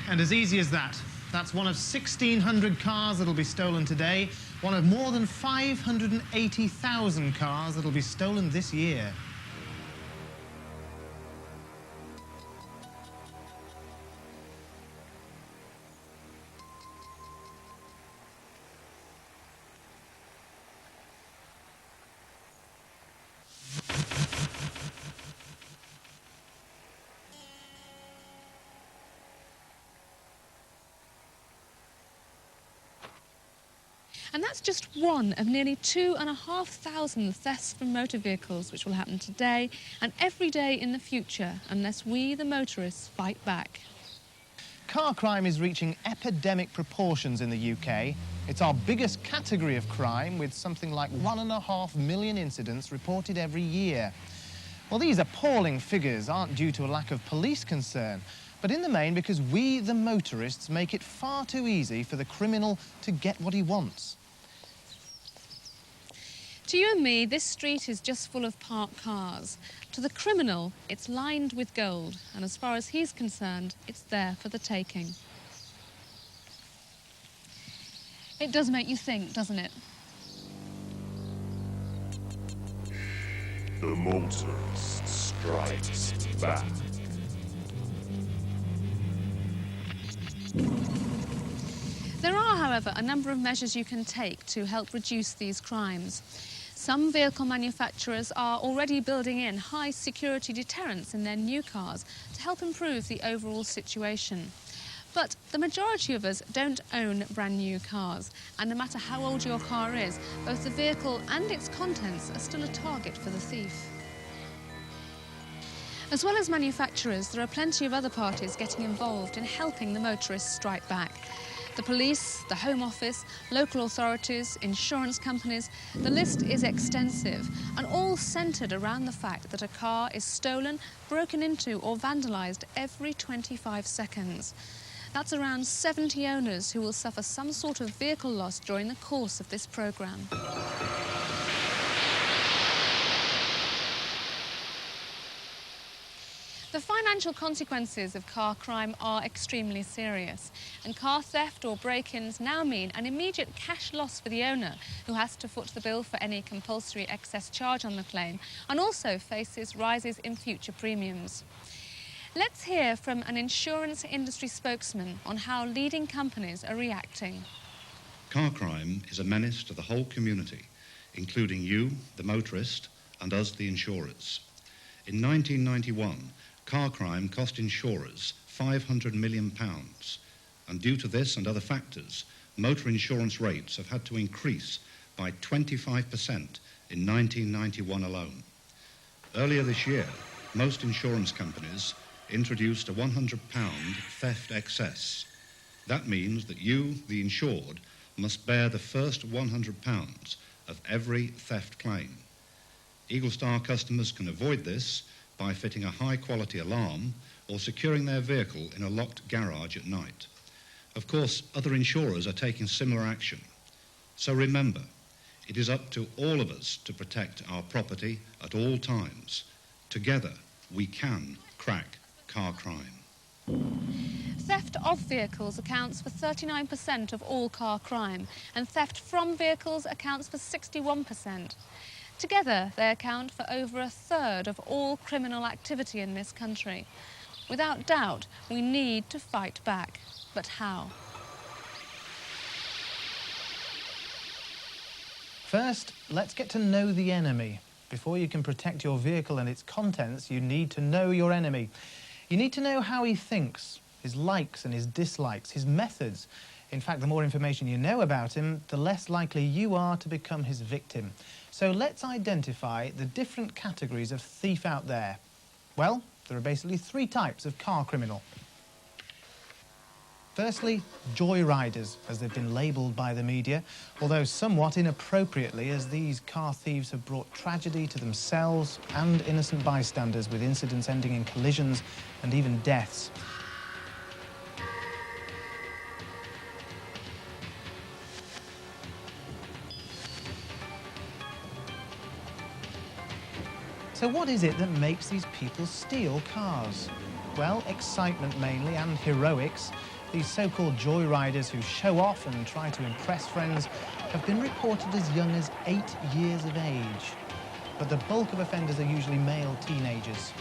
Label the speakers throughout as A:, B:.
A: And as easy as that. That's one of 1,600 cars that'll be stolen today, one of more than 580,000 cars that'll be stolen this year.
B: And that's just one of nearly 2,500 thefts from motor vehicles which will happen today and every day in the future unless we, the motorists, fight back.
A: Car crime is reaching epidemic proportions in the UK. It's our biggest category of crime, with something like 1.5 million incidents reported every year. Well, these appalling figures aren't due to a lack of police concern, but in the main because we, the motorists, make it far too easy for the criminal to get what he wants.
B: To you and me, this street is just full of parked cars. To the criminal, it's lined with gold, and as far as he's concerned, it's there for the taking. It does make you think, doesn't it?
C: The Motorist Strikes Back.
B: There are, however, a number of measures you can take to help reduce these crimes. Some vehicle manufacturers are already building in high security deterrents in their new cars to help improve the overall situation. But the majority of us don't own brand new cars, and no matter how old your car is, both the vehicle and its contents are still a target for the thief. As well as manufacturers, there are plenty of other parties getting involved in helping the motorists strike back. The police, the Home Office, local authorities, insurance companies, the list is extensive and all centred around the fact that a car is stolen, broken into or vandalised every 25 seconds. That's around 70 owners who will suffer some sort of vehicle loss during the course of this programme. The financial consequences of car crime are extremely serious, and car theft or break-ins now mean an immediate cash loss for the owner, who has to foot the bill for any compulsory excess charge on the claim, and also faces rises in future premiums. Let's hear from an insurance industry spokesman on how leading companies are reacting.
D: Car crime is a menace to the whole community, including you, the motorist, and us, the insurers. In 1991, car crime cost insurers £500 million, and due to this and other factors, motor insurance rates have had to increase by 25% in 1991 alone. Earlier this year, most insurance companies introduced a £100 theft excess. That means that you, the insured, must bear the first £100 of every theft claim. Eagle Star customers can avoid this by fitting a high-quality alarm or securing their vehicle in a locked garage at night. Of course, other insurers are taking similar action. So remember, it is up to all of us to protect our property at all times. Together, we can crack car crime.
B: Theft of vehicles accounts for 39% of all car crime, and theft from vehicles accounts for 61%. Together, they account for over a third of all criminal activity in this country. Without doubt, we need to fight back. But how?
A: First, let's get to know the enemy. Before you can protect your vehicle and its contents, you need to know your enemy. You need to know how he thinks, his likes and his dislikes, his methods. In fact, the more information you know about him, the less likely you are to become his victim. So let's identify the different categories of thief out there. Well, there are basically three types of car criminal. Firstly, joyriders, as they've been labelled by the media, although somewhat inappropriately, as these car thieves have brought tragedy to themselves and innocent bystanders, with incidents ending in collisions and even deaths. So what is it that makes these people steal cars? Well, excitement mainly, and heroics. These so-called joyriders who show off and try to impress friends have been reported as young as 8 years of age. But the bulk of offenders are usually male teenagers.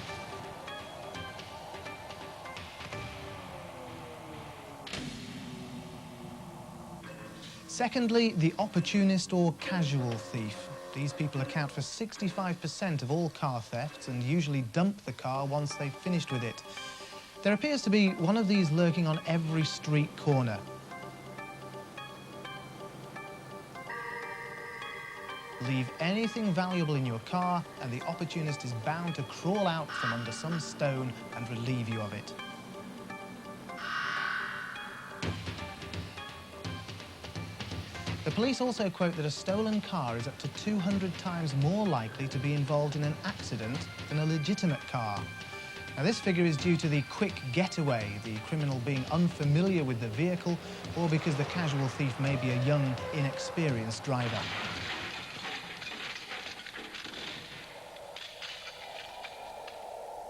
A: Secondly, the opportunist or casual thief. These people account for 65% of all car thefts and usually dump the car once they've finished with it. There appears to be one of these lurking on every street corner. Leave anything valuable in your car and the opportunist is bound to crawl out from under some stone and relieve you of it. The police also quote that a stolen car is up to 200 times more likely to be involved in an accident than a legitimate car. Now, this figure is due to the quick getaway, the criminal being unfamiliar with the vehicle, or because the casual thief may be a young, inexperienced driver.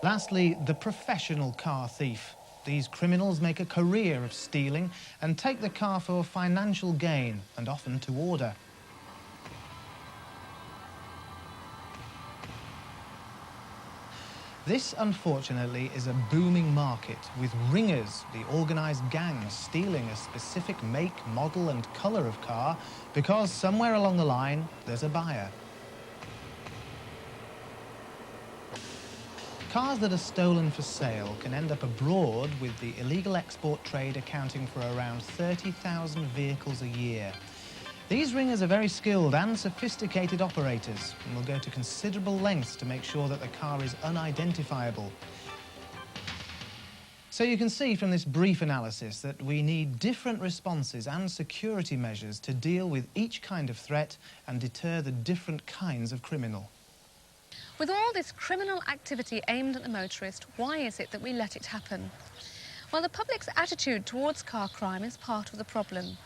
A: Lastly, the professional car thief. These criminals make a career of stealing and take the car for financial gain and often to order. This, unfortunately, is a booming market with ringers, the organised gangs, stealing a specific make, model and colour of car because somewhere along the line there's a buyer. Cars that are stolen for sale can end up abroad, with the illegal export trade accounting for around 30,000 vehicles a year. These ringers are very skilled and sophisticated operators and will go to considerable lengths to make sure that the car is unidentifiable. So you can see from this brief analysis that we need different responses and security measures to deal with each kind of threat and deter the different kinds of criminal.
B: With all this criminal activity aimed at the motorist, why is it that we let it happen? Well, the public's attitude towards car crime is part of the problem.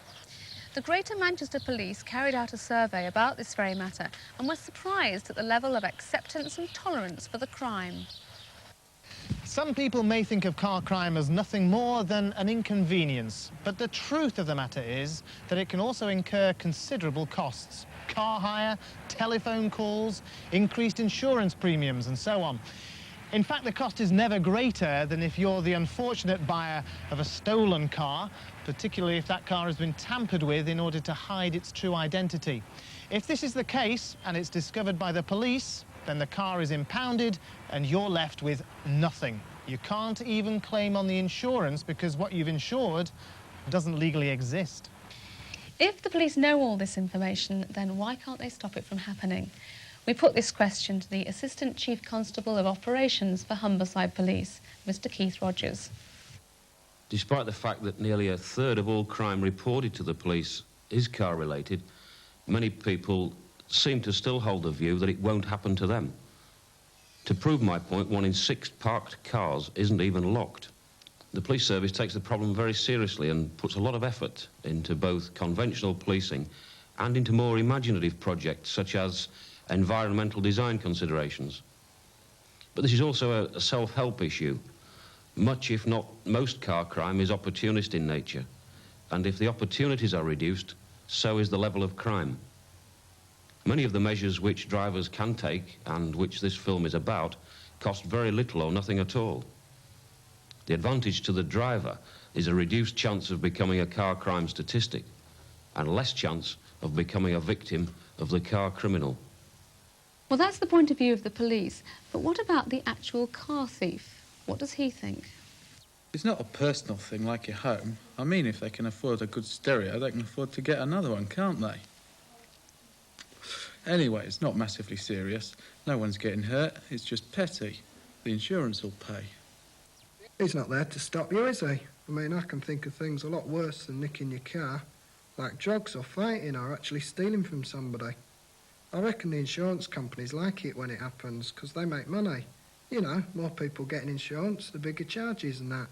B: The Greater Manchester Police carried out a survey about this very matter and were surprised at the level of acceptance and tolerance for the crime.
A: Some people may think of car crime as nothing more than an inconvenience, but the truth of the matter is that it can also incur considerable costs. Car hire, telephone calls, increased insurance premiums and so on. In fact, the cost is never greater than if you're the unfortunate buyer of a stolen car, particularly if that car has been tampered with in order to hide its true identity. If this is the case and it's discovered by the police, then the car is impounded and you're left with nothing. You can't even claim on the insurance because what you've insured doesn't legally exist.
B: If the police know all this information, then why can't they stop it from happening? We put this question to the Assistant Chief Constable of Operations for Humberside Police, Mr. Keith Rogers.
E: Despite the fact that nearly a third of all crime reported to the police is car-related, many people seem to still hold the view that it won't happen to them. To prove my point, 1 in 6 parked cars isn't even locked. The police service takes the problem very seriously and puts a lot of effort into both conventional policing and into more imaginative projects such as environmental design considerations. But this is also a self-help issue. Much, if not most, car crime is opportunist in nature, and if the opportunities are reduced, so is the level of crime. Many of the measures which drivers can take, and which this film is about, cost very little or nothing at all. The advantage to the driver is a reduced chance of becoming a car crime statistic and less chance of becoming a victim of the car criminal.
B: Well, that's the point of view of the police, but what about the actual car thief? What does he think?
F: It's not a personal thing like your home. I mean, if they can afford a good stereo, they can afford to get another one, can't they? Anyway, it's not massively serious. No one's getting hurt. It's just petty. The insurance will pay.
G: He's not there to stop you, is he? I mean, I can think of things a lot worse than nicking your car, like drugs or fighting or actually stealing from somebody. I reckon the insurance companies like it when it happens, because they make money. You know, more people getting insurance, the bigger charges and that.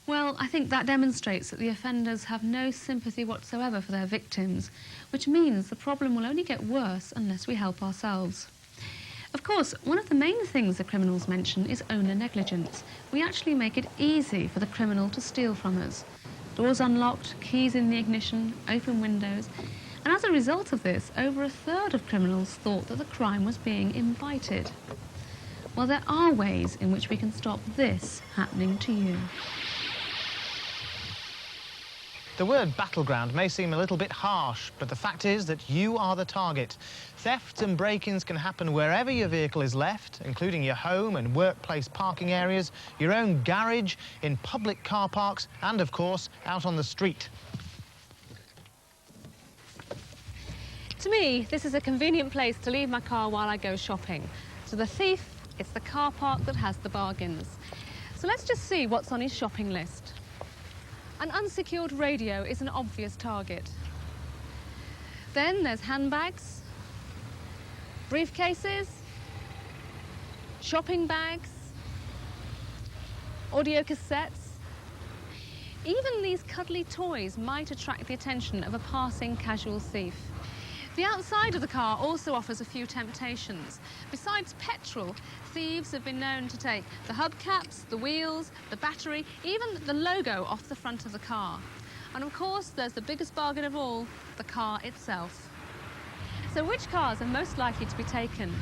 B: Well, I think that demonstrates that the offenders have no sympathy whatsoever for their victims, which means the problem will only get worse unless we help ourselves. Of course, one of the main things the criminals mention is owner negligence. We actually make it easy for the criminal to steal from us. Doors unlocked, keys in the ignition, open windows. And as a result of this, over a third of criminals thought that the crime was being invited. Well, there are ways in which we can stop this happening to you.
A: The word battleground may seem a little bit harsh, but the fact is that you are the target. Thefts and break-ins can happen wherever your vehicle is left, including your home and workplace parking areas, your own garage, in public car parks, and, of course, out on the street.
B: To me, this is a convenient place to leave my car while I go shopping. To the thief, it's the car park that has the bargains. So let's just see what's on his shopping list. An unsecured radio is an obvious target. Then there's handbags, briefcases, shopping bags, audio cassettes. Even these cuddly toys might attract the attention of a passing casual thief. The outside of the car also offers a few temptations. Besides petrol, thieves have been known to take the hubcaps, the wheels, the battery, even the logo off the front of the car. And of course, there's the biggest bargain of all, the car itself. So which cars are most likely to be taken?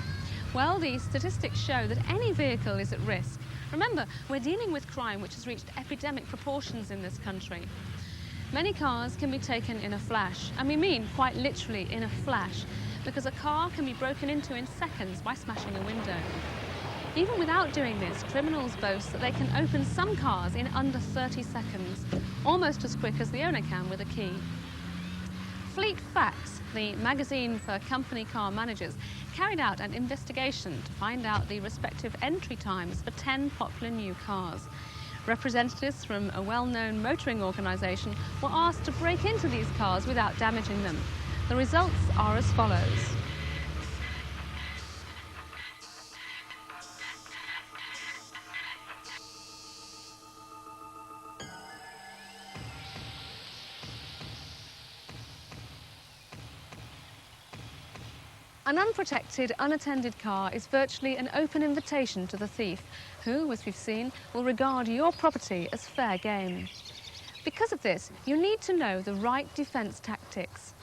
B: Well, the statistics show that any vehicle is at risk. Remember, we're dealing with crime which has reached epidemic proportions in this country. Many cars can be taken in a flash, and we mean quite literally in a flash, because a car can be broken into in seconds by smashing a window. Even without doing this, criminals boast that they can open some cars in under 30 seconds, almost as quick as the owner can with a key. Fleet Facts, the magazine for company car managers, carried out an investigation to find out the respective entry times for 10 popular new cars. Representatives from a well-known motoring organisation were asked to break into these cars without damaging them. The results are as follows. An unprotected, unattended car is virtually an open invitation to the thief, who, as we've seen, will regard your property as fair game. Because of this, you need to know the right defence tactics.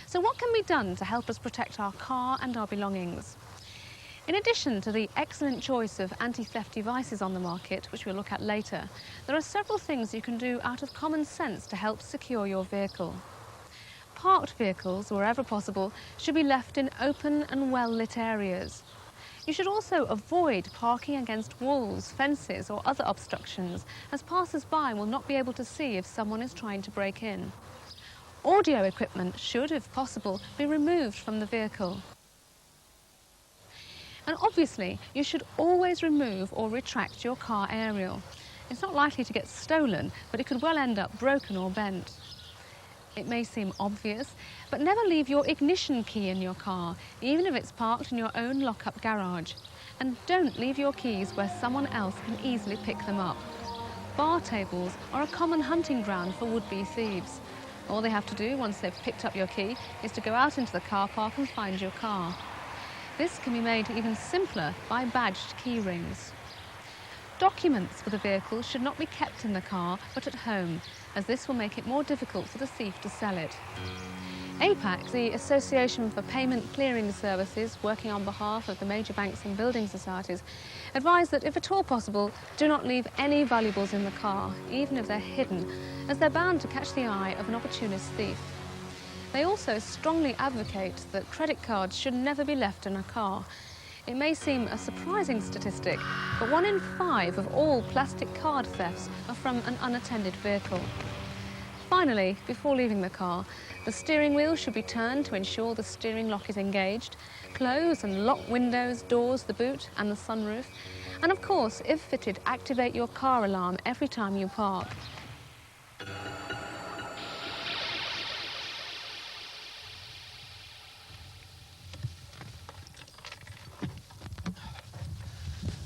B: So what can be done to help us protect our car and our belongings? In addition to the excellent choice of anti-theft devices on the market, which we'll look at later, there are several things you can do out of common sense to help secure your vehicle. Parked vehicles, wherever possible, should be left in open and well-lit areas. You should also avoid parking against walls, fences or other obstructions, as passers-by will not be able to see if someone is trying to break in. Audio equipment should, if possible, be removed from the vehicle. And obviously, you should always remove or retract your car aerial. It's not likely to get stolen, but it could well end up broken or bent. It may seem obvious, but never leave your ignition key in your car, even if it's parked in your own lock-up garage. And don't leave your keys where someone else can easily pick them up. Bar tables are a common hunting ground for would-be thieves. All they have to do once they've picked up your key is to go out into the car park and find your car. This can be made even simpler by badged key rings. Documents for the vehicle should not be kept in the car, but at home, as this will make it more difficult for the thief to sell it. APAC, the Association for Payment Clearing Services, working on behalf of the major banks and building societies, advise that if at all possible, do not leave any valuables in the car, even if they're hidden, as they're bound to catch the eye of an opportunist thief. They also strongly advocate that credit cards should never be left in a car. It may seem a surprising statistic, but 1 in 5 of all plastic card thefts are from an unattended vehicle. Finally, before leaving the car, the steering wheel should be turned to ensure the steering lock is engaged, close and lock windows, doors, the boot and the sunroof, and of course, if fitted, activate your car alarm every time you park.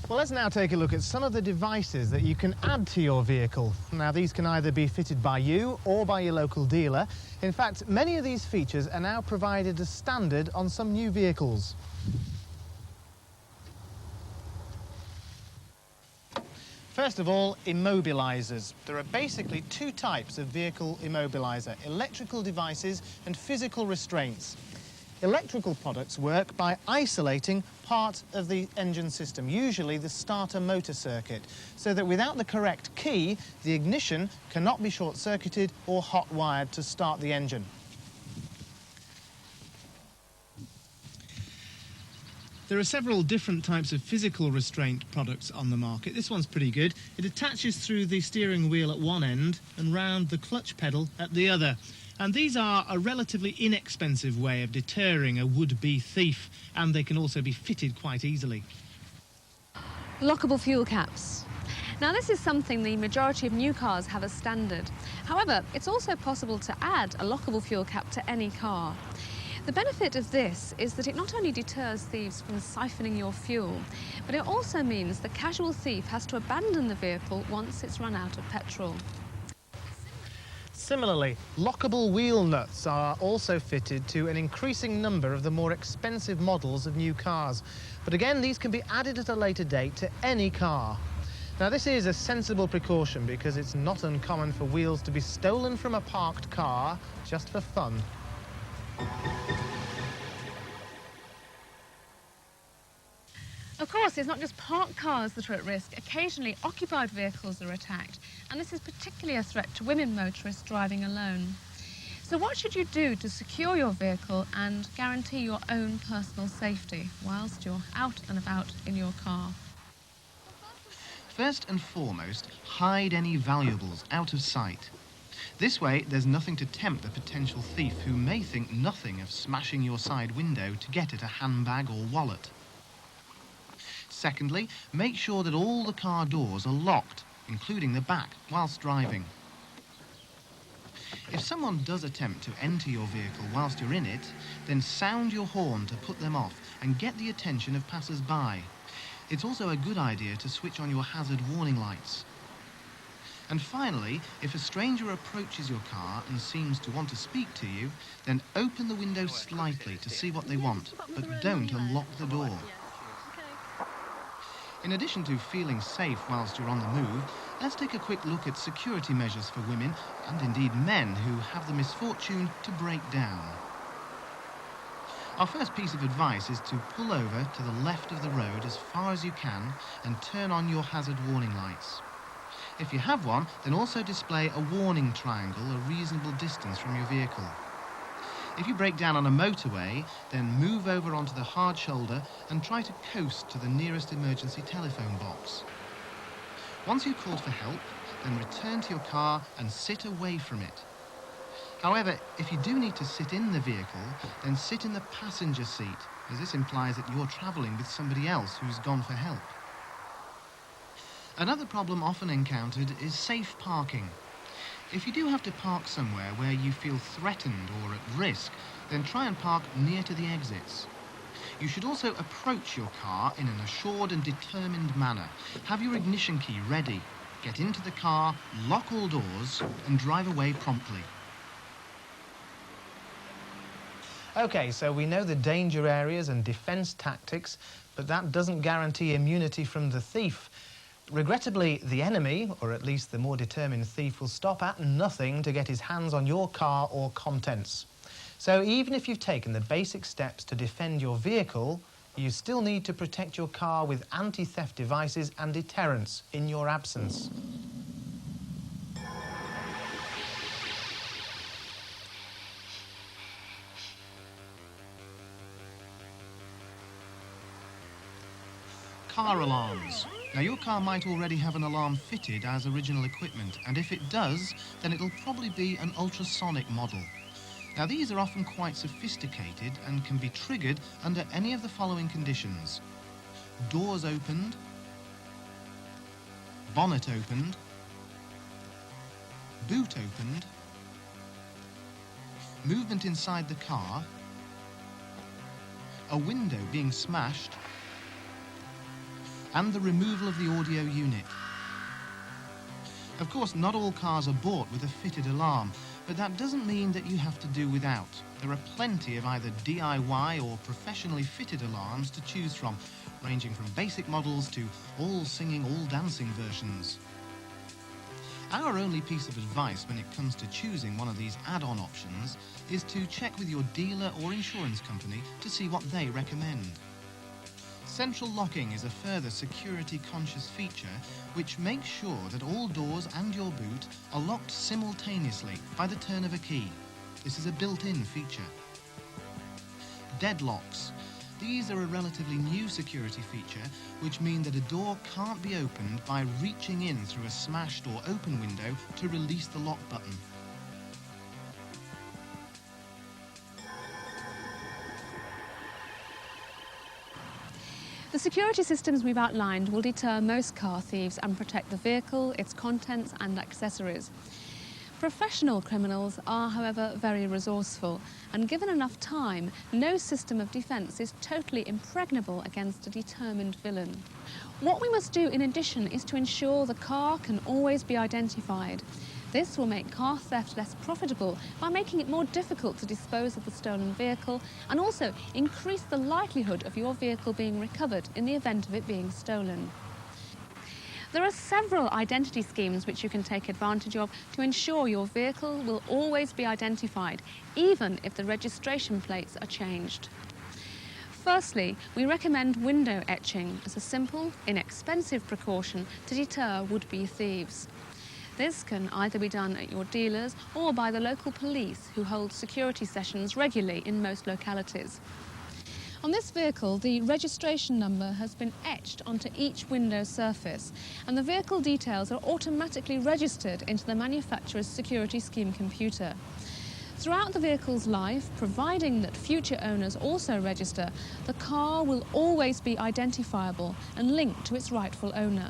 A: Well, let's now take a look at some of the devices that you can add to your vehicle. Now, these can either be fitted by you or by your local dealer. In fact, many of these features are now provided as standard on some new vehicles. First of all, immobilisers. There are basically two types of vehicle immobiliser: electrical devices and physical restraints. Electrical products work by isolating part of the engine system, usually the starter motor circuit, so that without the correct key, the ignition cannot be short-circuited or hot-wired to start the engine. There are several different types of physical restraint products on the market. This one's pretty good. It attaches through the steering wheel at one end and round the clutch pedal at the other. And these are a relatively inexpensive way of deterring a would-be thief, and they can also be fitted quite easily.
B: Lockable fuel caps. Now, this is something the majority of new cars have as standard. However, it's also possible to add a lockable fuel cap to any car. The benefit of this is that it not only deters thieves from siphoning your fuel, but it also means the casual thief has to abandon the vehicle once it's run out of petrol.
A: Similarly, lockable wheel nuts are also fitted to an increasing number of the more expensive models of new cars. But again, these can be added at a later date to any car. Now, this is a sensible precaution because it's not uncommon for wheels to be stolen from a parked car just for fun.
B: Of course, it's not just parked cars that are at risk. Occasionally, occupied vehicles are attacked, and this is particularly a threat to women motorists driving alone. So what should you do to secure your vehicle and guarantee your own personal safety whilst you're out and about in your car?
A: First and foremost, hide any valuables out of sight. This way, there's nothing to tempt the potential thief who may think nothing of smashing your side window to get at a handbag or wallet. Secondly, make sure that all the car doors are locked, including the back, whilst driving. If someone does attempt to enter your vehicle whilst you're in it, then sound your horn to put them off and get the attention of passers-by. It's also a good idea to switch on your hazard warning lights. And finally, if a stranger approaches your car and seems to want to speak to you, then open the window slightly to see what they want, but don't unlock the door. In addition to feeling safe whilst you're on the move, let's take a quick look at security measures for women, and indeed men, who have the misfortune to break down. Our first piece of advice is to pull over to the left of the road as far as you can and turn on your hazard warning lights. If you have one, then also display a warning triangle a reasonable distance from your vehicle. If you break down on a motorway, then move over onto the hard shoulder and try to coast to the nearest emergency telephone box. Once you've called for help, then return to your car and sit away from it. However, if you do need to sit in the vehicle, then sit in the passenger seat, as this implies that you're travelling with somebody else who's gone for help. Another problem often encountered is safe parking. If you do have to park somewhere where you feel threatened or at risk, then try and park near to the exits. You should also approach your car in an assured and determined manner. Have your ignition key ready. Get into the car, lock all doors, and drive away promptly. OK, so we know the danger areas and defence tactics, but that doesn't guarantee immunity from the thief. Regrettably, the enemy, or at least the more determined thief, will stop at nothing to get his hands on your car or contents. So even if you've taken the basic steps to defend your vehicle, you still need to protect your car with anti-theft devices and deterrence in your absence. Car alarms. Now, your car might already have an alarm fitted as original equipment, and if it does, then it'll probably be an ultrasonic model. Now, these are often quite sophisticated and can be triggered under any of the following conditions: doors opened, bonnet opened, boot opened, movement inside the car, a window being smashed, and the removal of the audio unit. Of course, not all cars are bought with a fitted alarm, but that doesn't mean that you have to do without. There are plenty of either DIY or professionally fitted alarms to choose from, ranging from basic models to all singing, all dancing versions. Our only piece of advice when it comes to choosing one of these add-on options is to check with your dealer or insurance company to see what they recommend. Central locking is a further security-conscious feature which makes sure that all doors and your boot are locked simultaneously by the turn of a key. This is a built-in feature. Deadlocks. These are a relatively new security feature which mean that a door can't be opened by reaching in through a smashed or open window to release the lock button.
B: The security systems we've outlined will deter most car thieves and protect the vehicle, its contents and accessories. Professional criminals are, however, very resourceful, and given enough time, no system of defence is totally impregnable against a determined villain. What we must do in addition is to ensure the car can always be identified. This will make car theft less profitable by making it more difficult to dispose of the stolen vehicle and also increase the likelihood of your vehicle being recovered in the event of it being stolen. There are several identity schemes which you can take advantage of to ensure your vehicle will always be identified, even if the registration plates are changed. Firstly, we recommend window etching as a simple, inexpensive precaution to deter would-be thieves. This can either be done at your dealers or by the local police who hold security sessions regularly in most localities. On this vehicle, the registration number has been etched onto each window surface, and the vehicle details are automatically registered into the manufacturer's security scheme computer. Throughout the vehicle's life, providing that future owners also register, the car will always be identifiable and linked to its rightful owner.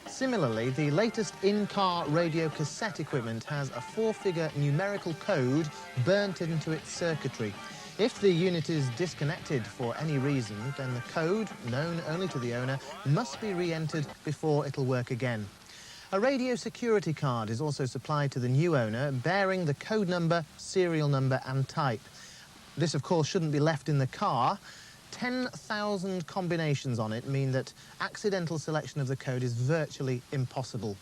A: Similarly, the latest in-car radio cassette equipment has a 4-figure numerical code burnt into its circuitry. If the unit is disconnected for any reason, then the code, known only to the owner, must be re-entered before it'll work again. A radio security card is also supplied to the new owner, bearing the code number, serial number and type. This, of course, shouldn't be left in the car. 10,000 combinations on it mean that accidental selection of the code is virtually impossible.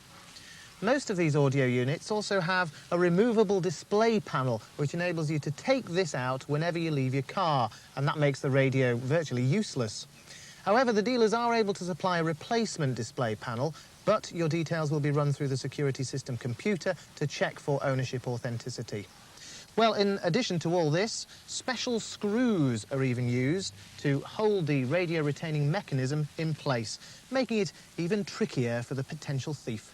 A: Most of these audio units also have a removable display panel which enables you to take this out whenever you leave your car, and that makes the radio virtually useless. However, the dealers are able to supply a replacement display panel, but your details will be run through the security system computer to check for ownership authenticity. Well, in addition to all this, special screws are even used to hold the radio retaining mechanism in place, making it even trickier for the potential thief.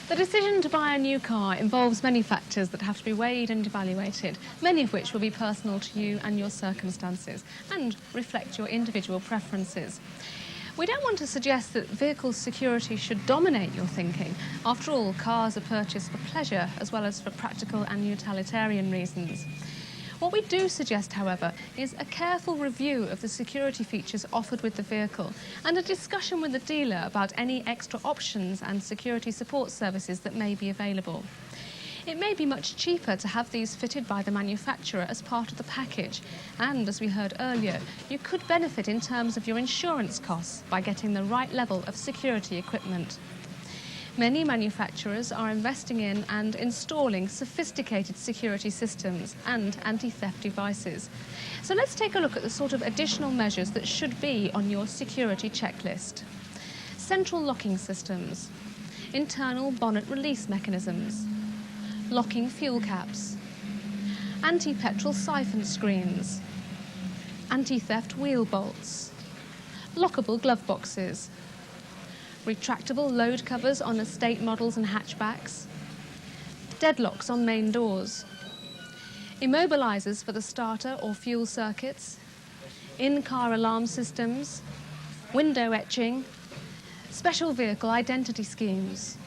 B: The decision to buy a new car involves many factors that have to be weighed and evaluated, many of which will be personal to you and your circumstances and reflect your individual preferences. We don't want to suggest that vehicle security should dominate your thinking. After all, cars are purchased for pleasure as well as for practical and utilitarian reasons. What we do suggest, however, is a careful review of the security features offered with the vehicle and a discussion with the dealer about any extra options and security support services that may be available. It may be much cheaper to have these fitted by the manufacturer as part of the package, and as we heard earlier, you could benefit in terms of your insurance costs by getting the right level of security equipment. Many manufacturers are investing in and installing sophisticated security systems and anti-theft devices. So let's take a look at the sort of additional measures that should be on your security checklist. Central locking systems, internal bonnet release mechanisms, locking fuel caps, anti-petrol siphon screens, anti-theft wheel bolts, lockable glove boxes, retractable load covers on estate models and hatchbacks, deadlocks on main doors, immobilizers for the starter or fuel circuits, in-car alarm systems, window etching, special vehicle identity schemes.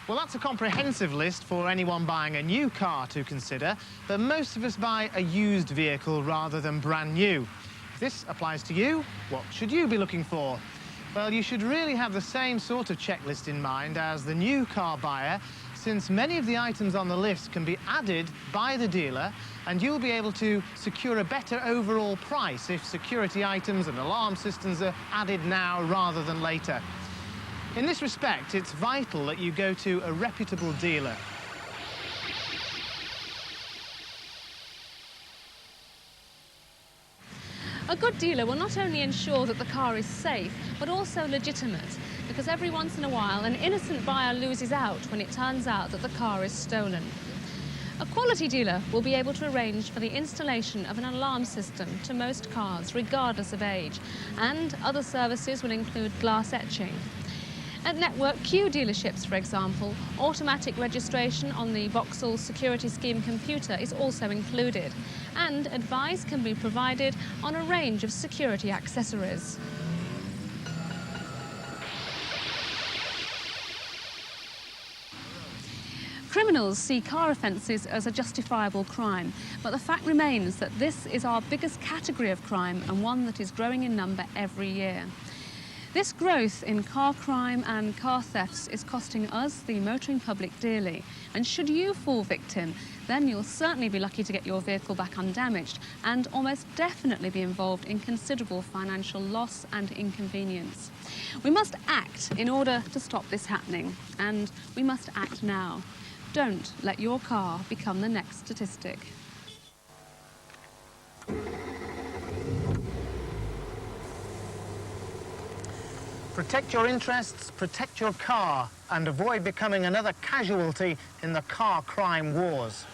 A: Well, that's a comprehensive list for anyone buying a new car to consider, but most of us buy a used vehicle rather than brand new. If this applies to you, what should you be looking for? Well, you should really have the same sort of checklist in mind as the new car buyer, since many of the items on the list can be added by the dealer, and you'll be able to secure a better overall price if security items and alarm systems are added now rather than later. In this respect, it's vital that you go to a reputable dealer.
B: A good dealer will not only ensure that the car is safe, but also legitimate, because every once in a while an innocent buyer loses out when it turns out that the car is stolen. A quality dealer will be able to arrange for the installation of an alarm system to most cars, regardless of age, and other services will include glass etching. At Network Q dealerships, for example, automatic registration on the Vauxhall security scheme computer is also included, and advice can be provided on a range of security accessories. Criminals see car offences as a justifiable crime, but the fact remains that this is our biggest category of crime and one that is growing in number every year. This growth in car crime and car thefts is costing us, the motoring public, dearly. And should you fall victim, then you'll certainly be lucky to get your vehicle back undamaged and almost definitely be involved in considerable financial loss and inconvenience. We must act in order to stop this happening, and we must act now. Don't let your car become the next statistic.
A: Protect your interests, protect your car, and avoid becoming another casualty in the car crime wars.